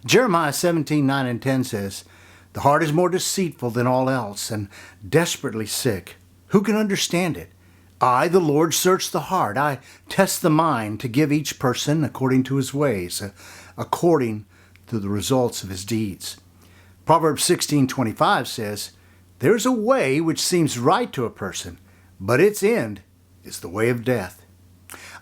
Jeremiah 17:9 and 10 says, "The heart is more deceitful than all else and desperately sick. Who can understand it? I, the Lord, search the heart. I test the mind to give each person according to his ways, according to the results of his deeds." Proverbs 16:25 says, "There is a way which seems right to a person, but its end is the way of death."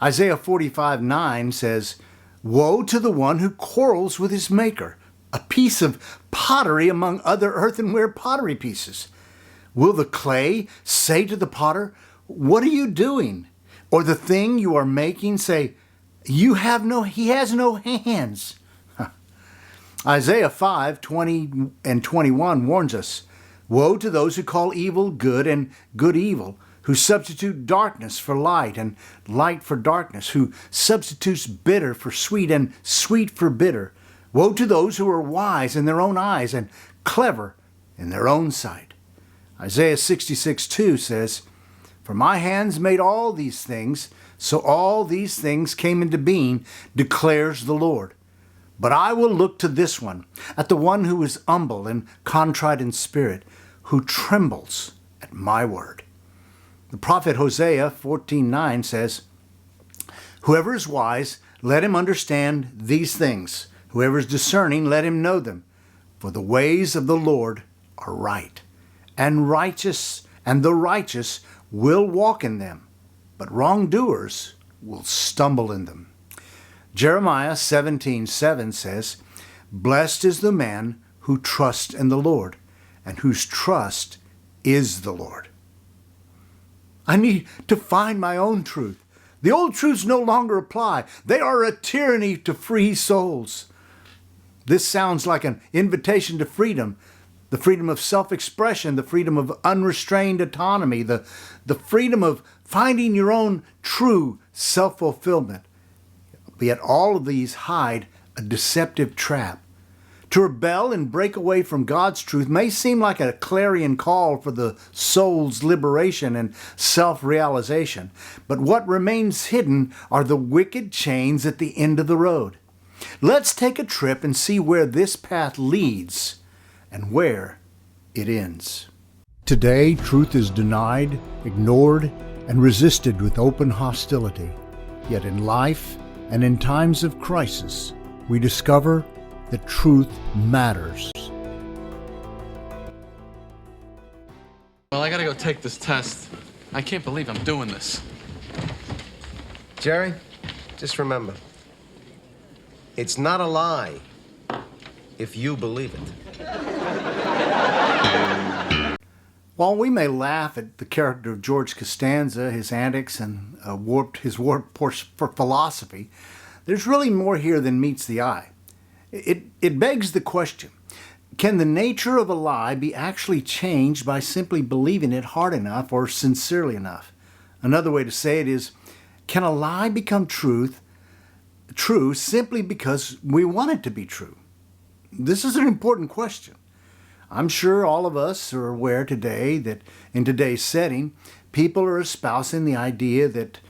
Isaiah 45:9 says, "Woe to the one who quarrels with his maker, a piece of pottery among other earthenware pottery pieces. Will the clay say to the potter, 'What are you doing?' Or the thing you are making say, he has no hands?" Isaiah 5:20 and 21 warns us, "Woe to those who call evil good and good evil, who substitute darkness for light and light for darkness, who substitutes bitter for sweet and sweet for bitter. Woe to those who are wise in their own eyes and clever in their own sight." Isaiah 66:2 says, "For my hands made all these things, so all these things came into being, declares the Lord. But I will look to this one, at the one who is humble and contrite in spirit, who trembles at my word." The prophet Hosea 14:9 says, "Whoever is wise, let him understand these things. Whoever is discerning, let him know them. For the ways of the Lord are right, and the righteous will walk in them, but wrongdoers will stumble in them." Jeremiah 17:7 says, "Blessed is the man who trusts in the Lord, and whose trust is the Lord." I need to find my own truth. The old truths no longer apply. They are a tyranny to free souls. This sounds like an invitation to freedom, the freedom of self-expression, the freedom of unrestrained autonomy, the freedom of finding your own true self-fulfillment. Yet all of these hide a deceptive trap. To rebel and break away from God's truth may seem like a clarion call for the soul's liberation and self-realization, but what remains hidden are the wicked chains at the end of the road. Let's take a trip and see where this path leads and where it ends. Today, truth is denied, ignored, and resisted with open hostility. Yet in life and in times of crisis, we discover that truth matters. Well, I gotta go take this test. I can't believe I'm doing this. Jerry, just remember, it's not a lie if you believe it. While we may laugh at the character of George Costanza, his antics, and his warped philosophy, there's really more here than meets the eye. It begs the question, can the nature of a lie be actually changed by simply believing it hard enough or sincerely enough? Another way to say it is, can a lie become true simply because we want it to be true? This is an important question. I'm sure all of us are aware today that in today's setting, people are espousing the idea that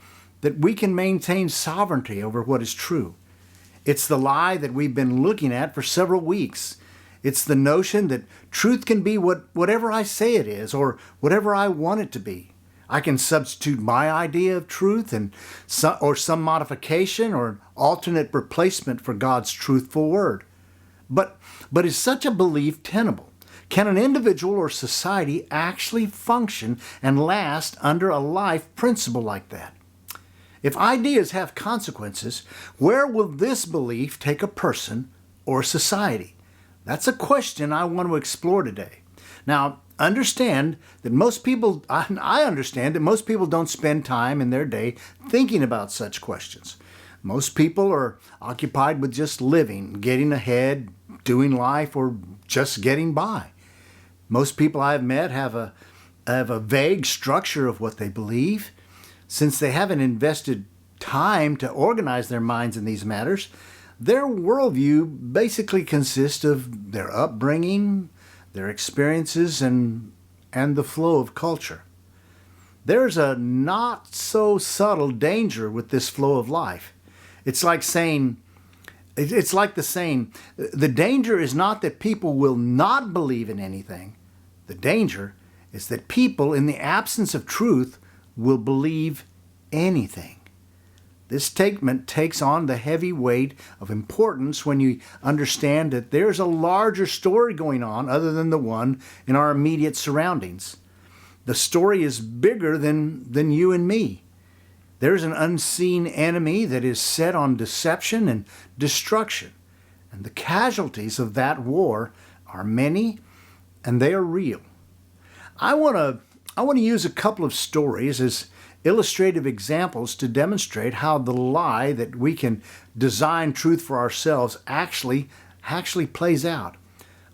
we can maintain sovereignty over what is true. It's the lie that we've been looking at for several weeks. It's the notion that truth can be whatever I say it is or whatever I want it to be. I can substitute my idea of truth or some modification or alternate replacement for God's truthful word. But is such a belief tenable? Can an individual or society actually function and last under a life principle like that? If ideas have consequences, where will this belief take a person or society? That's a question I want to explore today. Now, I understand that most people don't spend time in their day thinking about such questions. Most people are occupied with just living, getting ahead, doing life, or just getting by. Most people I've met have a vague structure of what they believe. Since they haven't invested time to organize their minds in these matters, their worldview basically consists of their upbringing, their experiences, and the flow of culture. There's a not so subtle danger with this flow of life. It's like saying, It's like the saying, the danger is not that people will not believe in anything. The danger is that people, in the absence of truth, will believe anything. This statement takes on the heavy weight of importance when you understand that there's a larger story going on other than the one in our immediate surroundings. The story is bigger than you and me. There's an unseen enemy that is set on deception and destruction. And the casualties of that war are many and they are real. I want to use a couple of stories as illustrative examples to demonstrate how the lie that we can design truth for ourselves actually plays out.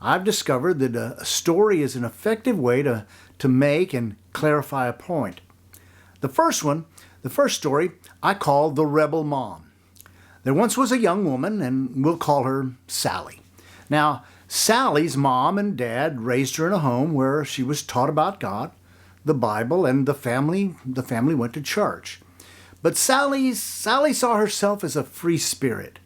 I've discovered that a story is an effective way to make and clarify a point. The first story I call The Rebel Mom. There once was a young woman, and we'll call her Sally. Now, Sally's mom and dad raised her in a home where she was taught about God, the Bible, and the family went to church. But Sally saw herself as a free spirit.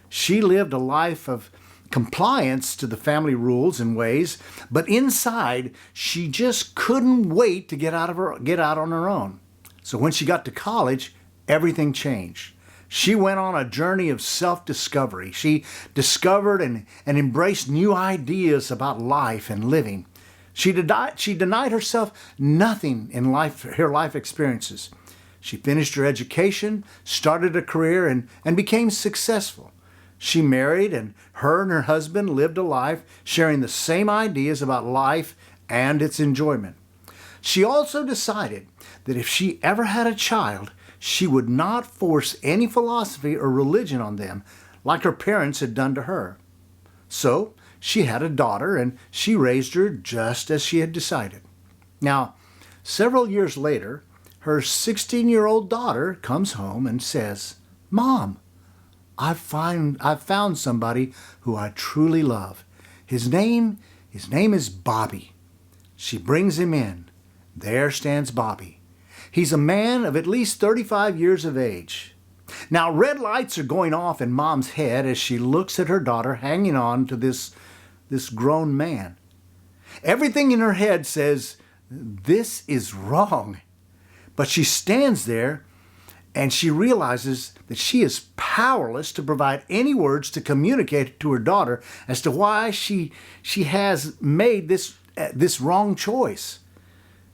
She lived a life of compliance to the family rules and ways, but inside she just couldn't wait to get out on her own. So when she got to college, everything changed. She went on a journey of self-discovery. She discovered and embraced new ideas about life and living. She denied herself nothing in her life experiences. She finished her education, started a career, and became successful. She married, and her husband lived a life sharing the same ideas about life and its enjoyment. She also decided that if she ever had a child, she would not force any philosophy or religion on them like her parents had done to her. So she had a daughter, and she raised her just as she had decided. Now, several years later, her 16-year-old daughter comes home and says, "Mom, I've found somebody who I truly love. His name is Bobby." She brings him in. There stands Bobby. He's a man of at least 35 years of age. Now, red lights are going off in Mom's head as she looks at her daughter hanging on to this grown man. Everything in her head says, this is wrong. But she stands there and she realizes that she is powerless to provide any words to communicate to her daughter as to why she has made this wrong choice.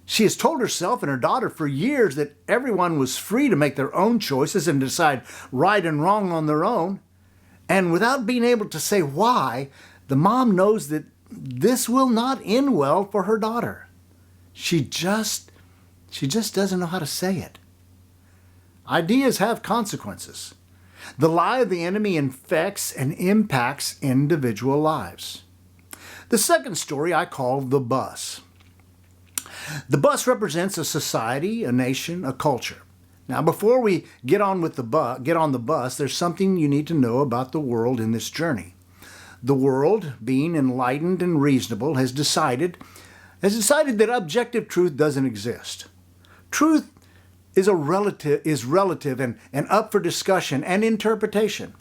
She has told herself and her daughter for years that everyone was free to make their own choices and decide right and wrong on their own. And without being able to say why, the mom knows that this will not end well for her daughter. She just doesn't know how to say it. Ideas have consequences. The lie of the enemy infects and impacts individual lives. The second story I call The Bus. The bus represents a society, a nation, a culture. Now, before we get on the bus, there's something you need to know about the world in this journey. The world, being enlightened and reasonable, has decided that objective truth doesn't exist. Truth is relative and up for discussion and interpretation.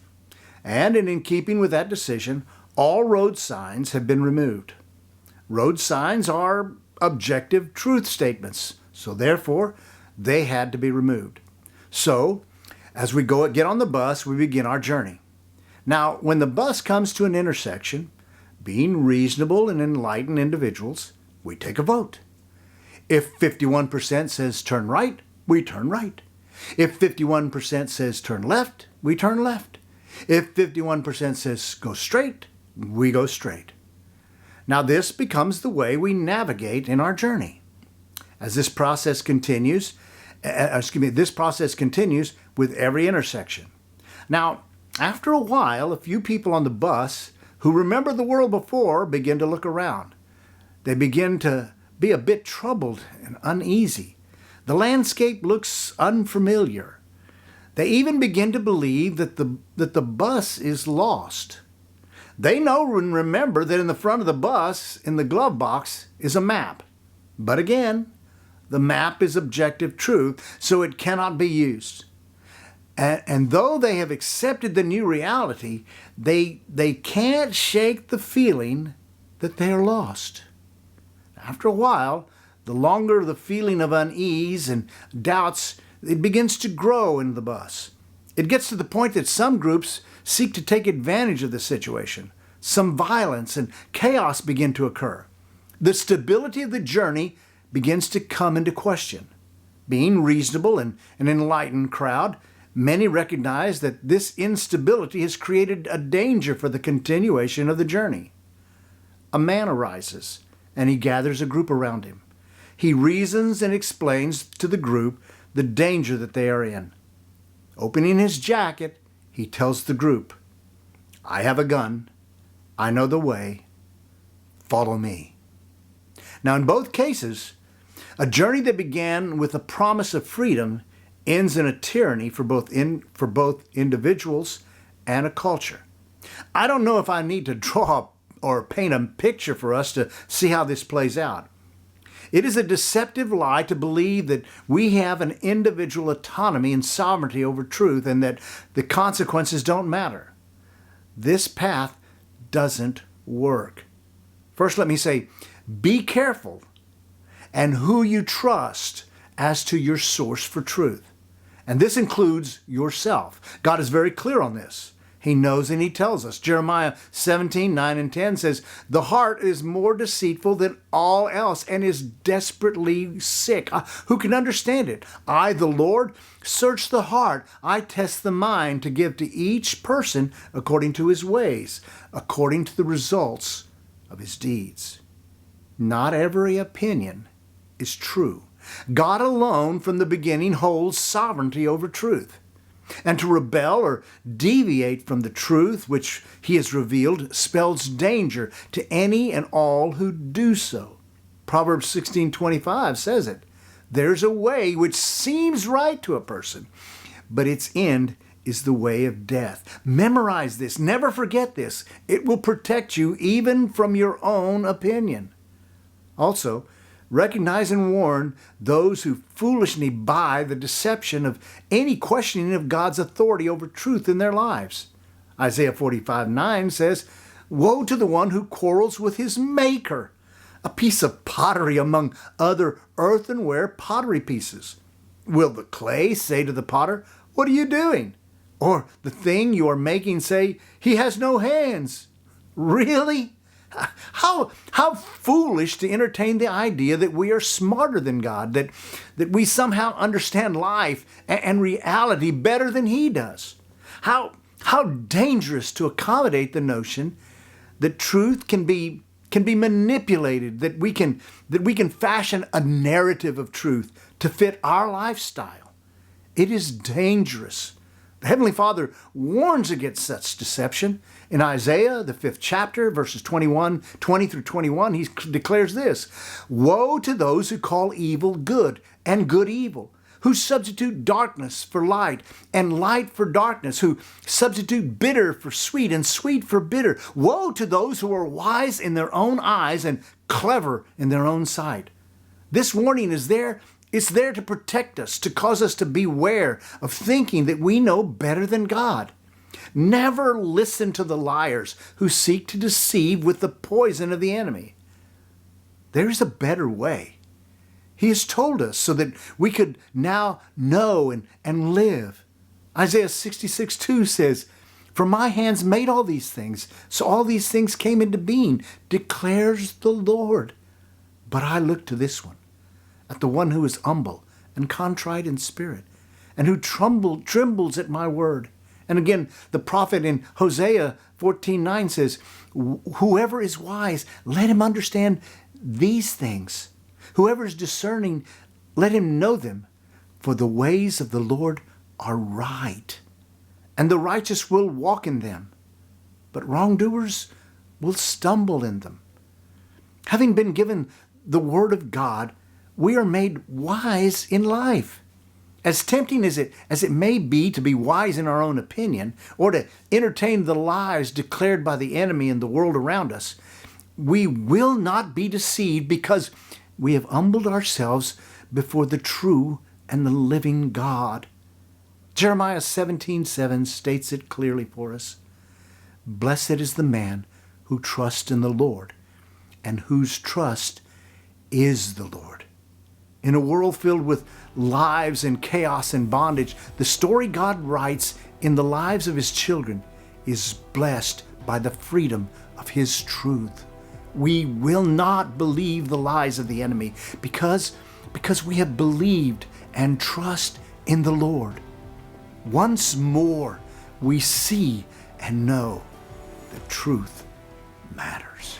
And in keeping with that decision, all road signs have been removed. Road signs are objective truth statements, so therefore they had to be removed. So, as we get on the bus, we begin our journey. Now, when the bus comes to an intersection, being reasonable and enlightened individuals, we take a vote. If 51% says turn right, we turn right. If 51% says turn left, we turn left. If 51% says go straight, we go straight. Now, this becomes the way we navigate in our journey. As this process continues with every intersection. Now, after a while, a few people on the bus who remember the world before begin to look around. They begin to be a bit troubled and uneasy. The landscape looks unfamiliar. They even begin to believe that the bus is lost. They know and remember that in the front of the bus, in the glove box, is a map. But again, the map is objective truth, so it cannot be used. And though they have accepted the new reality, they can't shake the feeling that they are lost. After a while, the longer the feeling of unease and doubts, it begins to grow in the bus. It gets to the point that some groups seek to take advantage of the situation. Some violence and chaos begin to occur. The stability of the journey begins to come into question. Being reasonable and an enlightened crowd, many recognize that this instability has created a danger for the continuation of the journey. A man arises, and he gathers a group around him. He reasons and explains to the group the danger that they are in. Opening his jacket, he tells the group, "I have a gun. I know the way. Follow me." Now, in both cases, a journey that began with a promise of freedom ends in a tyranny for both individuals and a culture. I don't know if I need to draw or paint a picture for us to see how this plays out. It is a deceptive lie to believe that we have an individual autonomy and sovereignty over truth and that the consequences don't matter. This path doesn't work. First, let me say, be careful and who you trust as to your source for truth. And this includes yourself. God is very clear on this. He knows and he tells us. Jeremiah 17:9-10 says, "The heart is more deceitful than all else and is desperately sick. Who can understand it? I, the Lord, search the heart. I test the mind to give to each person according to his ways, according to the results of his deeds." Not every opinion is true. God alone from the beginning holds sovereignty over truth. And to rebel or deviate from the truth which he has revealed spells danger to any and all who do so. Proverbs 16:25 says it. There's a way which seems right to a person, but its end is the way of death. Memorize this. Never forget this. It will protect you even from your own opinion. Also, recognize and warn those who foolishly buy the deception of any questioning of God's authority over truth in their lives. Isaiah 45:9 says, "Woe to the one who quarrels with his maker, a piece of pottery among other earthenware pottery pieces. Will the clay say to the potter, 'What are you doing?' Or the thing you are making say, 'He has no hands'?" Really? How foolish to entertain the idea that we are smarter than God, that we somehow understand life and reality better than he does. How dangerous to accommodate the notion that truth can be manipulated, that we can fashion a narrative of truth to fit our lifestyle. It is dangerous. The Heavenly Father warns against such deception. In Isaiah, the 5th chapter, verses 20 through 21, he declares this, "Woe to those who call evil good and good evil, who substitute darkness for light and light for darkness, who substitute bitter for sweet and sweet for bitter. Woe to those who are wise in their own eyes and clever in their own sight." This warning is there. It's there to protect us, to cause us to beware of thinking that we know better than God. Never listen to the liars who seek to deceive with the poison of the enemy. There is a better way. He has told us so that we could now know and live. Isaiah 66:2 says, "For my hands made all these things, so all these things came into being, declares the Lord. But I look to this one, at the one who is humble and contrite in spirit, and who trembles at my word." And again, the prophet in Hosea 14:9 says, "Whoever is wise, let him understand these things. Whoever is discerning, let him know them. For the ways of the Lord are right, and the righteous will walk in them, but wrongdoers will stumble in them." Having been given the word of God, we are made wise in life. As tempting as it may be to be wise in our own opinion, or to entertain the lies declared by the enemy and the world around us, we will not be deceived because we have humbled ourselves before the true and the living God. Jeremiah 17:7 states it clearly for us. Blessed is the man who trusts in the Lord and whose trust is the Lord. In a world filled with lives and chaos and bondage, the story God writes in the lives of his children is blessed by the freedom of his truth. We will not believe the lies of the enemy because we have believed and trust in the Lord. Once more, we see and know that truth matters.